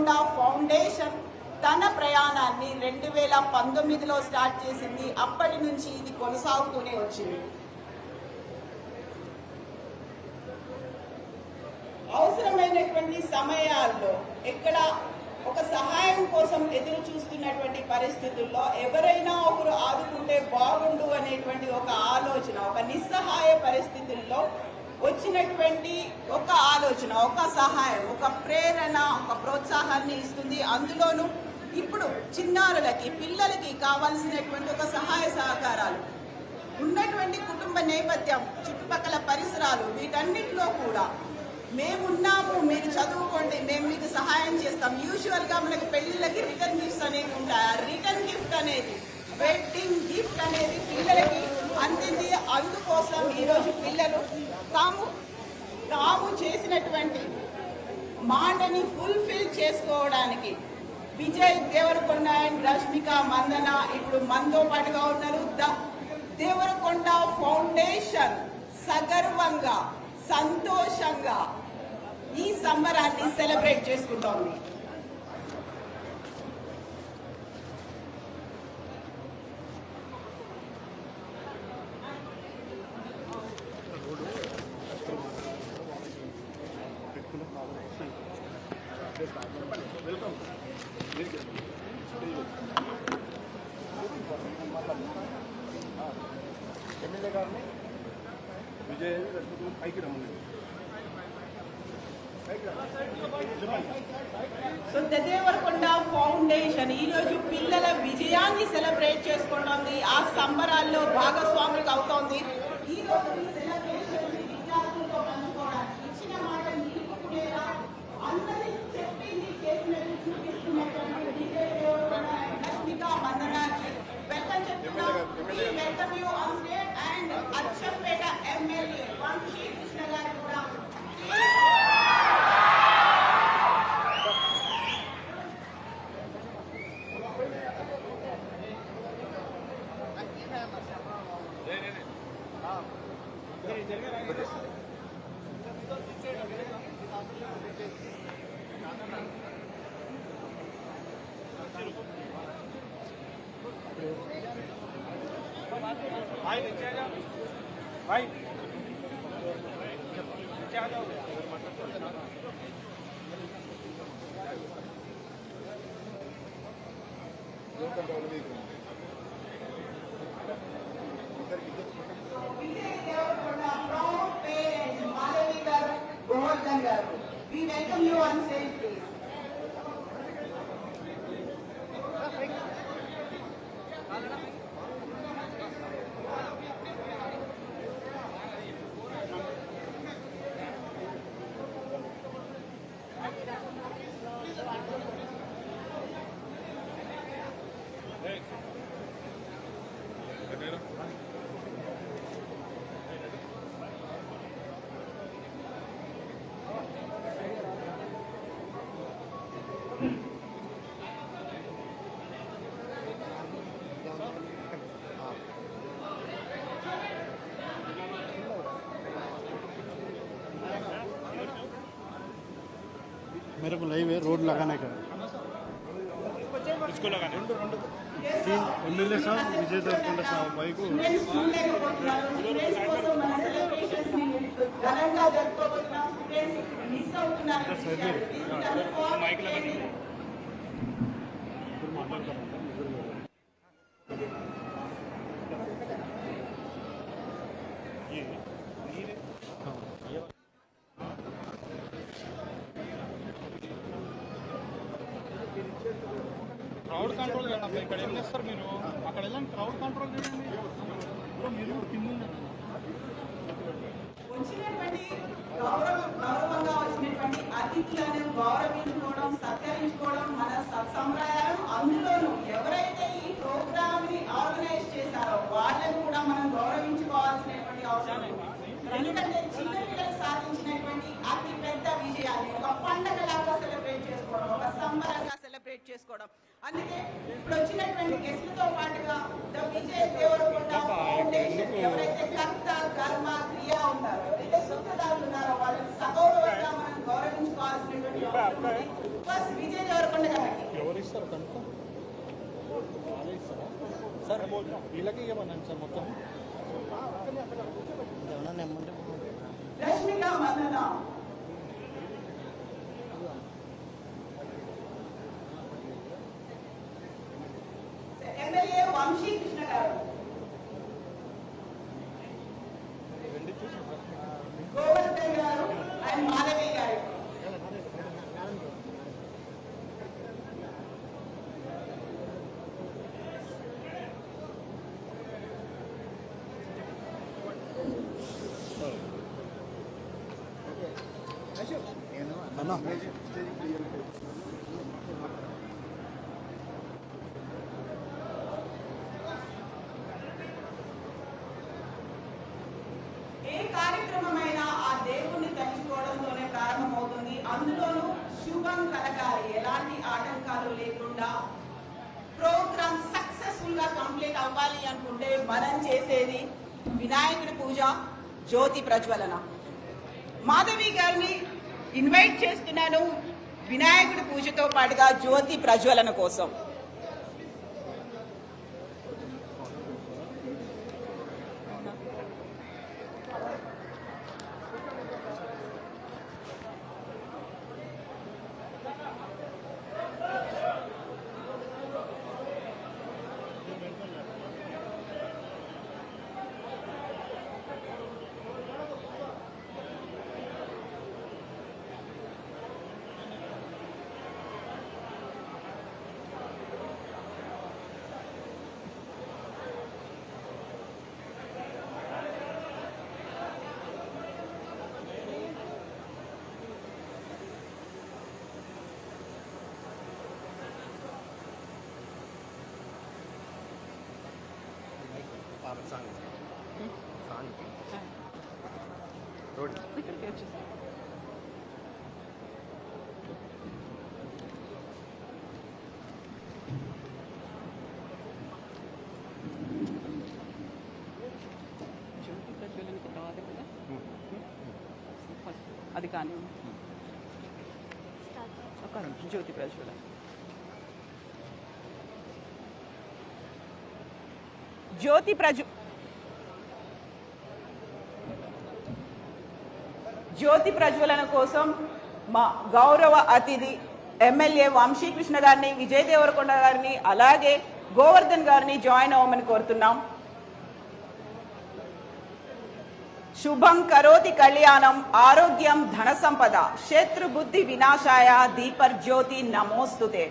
Devarakonda foundation తన ప్రయాణాన్ని 2019లో start చేసింది. అప్పటి నుంచి ఇది కొనసాగుతూనే వచ్చింది. అవసరమైనటువంటి సమయాల్లో ఎక్కడ ఒక సహాయం కోసం ఎదురు చూస్తున్నటువంటి పరిస్థితుల్లో ఎవరైనా ఒకరు ఆదుకుంటే బాగుండు అనేటువంటి ఒక ఆలోచన, ఒక నిస్సహాయ పరిస్థితుల్లో వచ్చినటువంటి ఒక ఆలోచన, ఒక సహాయం, ఒక ప్రేరణ, ఒక ప్రోత్సాహాన్ని ఇస్తుంది. అందులోనూ ఇప్పుడు చిన్నారులకి, పిల్లలకి కావాల్సినటువంటి ఒక సహాయ సహకారాలు ఉన్నటువంటి కుటుంబ నేపథ్యం, చుట్టుపక్కల పరిసరాలు, వీటన్నిటిలో కూడా మేమున్నాము, మీరు చదువుకోండి, మేము మీకు సహాయం చేస్తాం. యూజువల్గా మనకి పెళ్లిళ్ళకి రిటర్న్ గిఫ్ట్స్ అనేవి ఉంటాయి. ఆ రిటర్న్ గిఫ్ట్ అనేది, వెడ్డింగ్ గిఫ్ట్ అనేది పిల్లలకి అందింది. అందుకోసం ఈరోజు పిల్లలు తాము చేసినటువంటి మాటని ఫుల్ఫిల్ చేసుకోవడానికి విజయ్ దేవరకొండ అండ్ రష్మిక మందన ఇప్పుడు మనతో పాటుగా ఉన్నారు. దేవరకొండ ఫౌండేషన్ సగర్వంగా, సంతోషంగా ఈ సంబరాన్ని సెలబ్రేట్ చేసుకుంటోంది. ఎమ్మెల్యే గారిని విజయ్ పైకి రమ్మని. సో దేవరకొండ ఫౌండేషన్ ఈరోజు పిల్లల విజయాన్ని సెలబ్రేట్ చేసుకుంటోంది. ఆ సంబరాల్లో భాగస్వాములు అవుతోంది. ఈరోజు ఈ సెలబ్రేషన్ విద్యార్థులతో పంచుకోవడానికి, ఇచ్చిన మాట నిలుపుకునేలా అందరి చెప్పింది చేసినట్టు చూపిస్తున్నటువంటి విజయ్ దేవరకొండ అండ్ రష్మిక మందన వెల్కమ్ చెప్తున్నాం. Welcome you on stage and Achampet MLA Vamshi Krishna గారు కూడా We welcome you on stage, please. मेरे को लाइव है रोड लगाने का, इसको लगाने एमएलए साहब विजय देवरకొండ साहब भाई को माइक लगाने క్రౌడ్ కంట్రోల్ చేయండి. అప్పుడు ఇక్కడ ఏం చేస్తారు మీరు? అక్కడ వెళ్ళండి, క్రౌడ్ కంట్రోల్ చేయండి. మీరు కింద వచ్చినటువంటి గౌరవంగా వచ్చినటువంటి అతిథులను గౌరవించుకోవడం, సత్కరించుకోవడం మన సంప్రదాయం. అందులోనూ ఎవరైతే ఈ ప్రోగ్రామ్ ని ఆర్గనైజ్ చేశారో వాళ్ళని కూడా మనం గౌరవించుకోవాల్సినటువంటి అవసరం ఉంది. ఎందుకంటే చిన్నపిల్లలు సాధించినటువంటి అతి పెద్ద విజయాన్ని ఒక పండగలాగా సెలబ్రేట్ చేసుకోవడం, ఒక సంబరంగా సెలబ్రేట్ చేసుకోవడం. అందుకే ఇప్పుడు వచ్చినటువంటి గెస్ట్లతో పాటుగా ద విజయ్ దేవరకొండ ఫౌండేషన్ ఎవరైతే కర్త, కర్మ, క్రియ ఉన్నారో, ఎవరైతే సూత్రధారులు ఉన్నారో వాళ్ళని సగౌరవంగా మనం గౌరవించుకోవాల్సినటువంటి అవసరం ఉంది. ఫస్ట్ విజయ్ దేవరకొండ వాళ్ళు ఇస్తారు కనుక వాళ్ళే ఇస్తారా సార్? వీళ్ళకి ఇవ్వమన్నాను సార్ మొత్తం. రష్మిక మందన ఎమ్మెల్యే వంశీకృష్ణ గారు, గోవర్ధన్ గారు అండ్ మాధవి గారు. ఏ కార్యక్రమమైనా ఆ దేవుణ్ణి తలుచుకోవడంతోనే ప్రారంభమవుతుంది. అందులోనూ శుభం కలగాలి, ఎలాంటి ఆటంకాలు లేకుండా ప్రోగ్రామ్ సక్సెస్ఫుల్ గా కంప్లీట్ అవ్వాలి అనుకుంటే మనం చేసేది వినాయకుడి పూజ, జ్యోతి ప్రజ్వలన. మాధవి గారిని ఇన్వైట్ చేస్తున్నాను వినాయకుడి పూజతో పాటుగా జ్యోతి ప్రజ్వలన కోసం. అది కానీ జ్యోతి ప్రజ్వలన. జ్యోతి ప్రజ్వలన కోసం మా గౌరవ అతిథి ఎమ్మెల్యే వంశీకృష్ణ గారిని, విజయ్ దేవరకొండ గారిని, అలాగే గోవర్ధన్ గారిని జాయిన్ అవ్వమని కోరుతున్నాం. శుభం కరోతి కళ్యాణం ఆరోగ్యం ధన సంపద శత్రు బుద్ధి వినాశాయ దీపర్జ్యోతి నమోస్తుతే.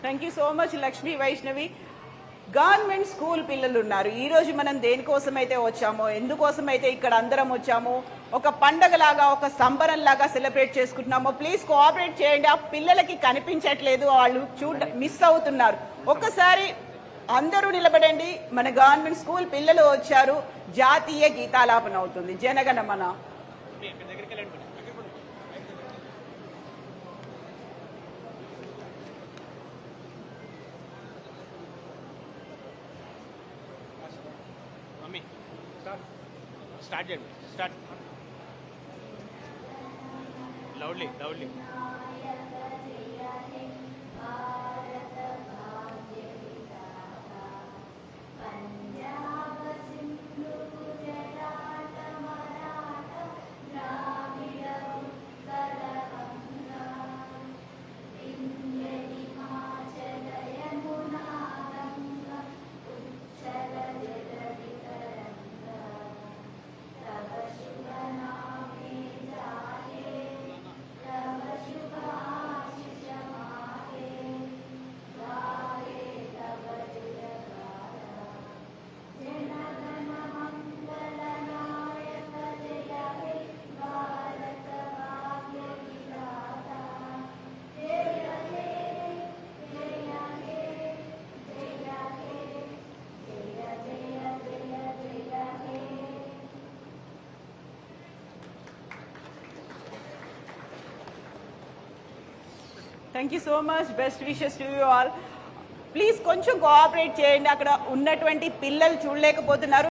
Thank you so much, Lakshmi Vaishnavi. Government school పిల్లలు ఉన్నారు. ఈ రోజు మనం దేనికోసం అయితే వచ్చామో, ఎందుకోసం అయితే ఇక్కడ అందరం వచ్చామో, ఒక పండగలాగా, ఒక సంబరం లాగా సెలబ్రేట్ చేసుకుంటున్నామో, ప్లీజ్ కోఆపరేట్ చేయండి. ఆ పిల్లలకి కనిపించట్లేదు, వాళ్ళు మిస్ అవుతున్నారు. ఒక్కసారి అందరూ నిలబడండి. మన గవర్నమెంట్ స్కూల్ పిల్లలు వచ్చారు. జాతీయ గీతాలాపన అవుతుంది. జనగణమన. స్టార్ట్ చేయండి. Start loudly. Thank you so much. Best wishes to you all. Please కొంచెం కోఆపరేట్ చేయండి. అక్కడ ఉన్నటువంటి పిల్లలు చూడలేకపోతున్నారు.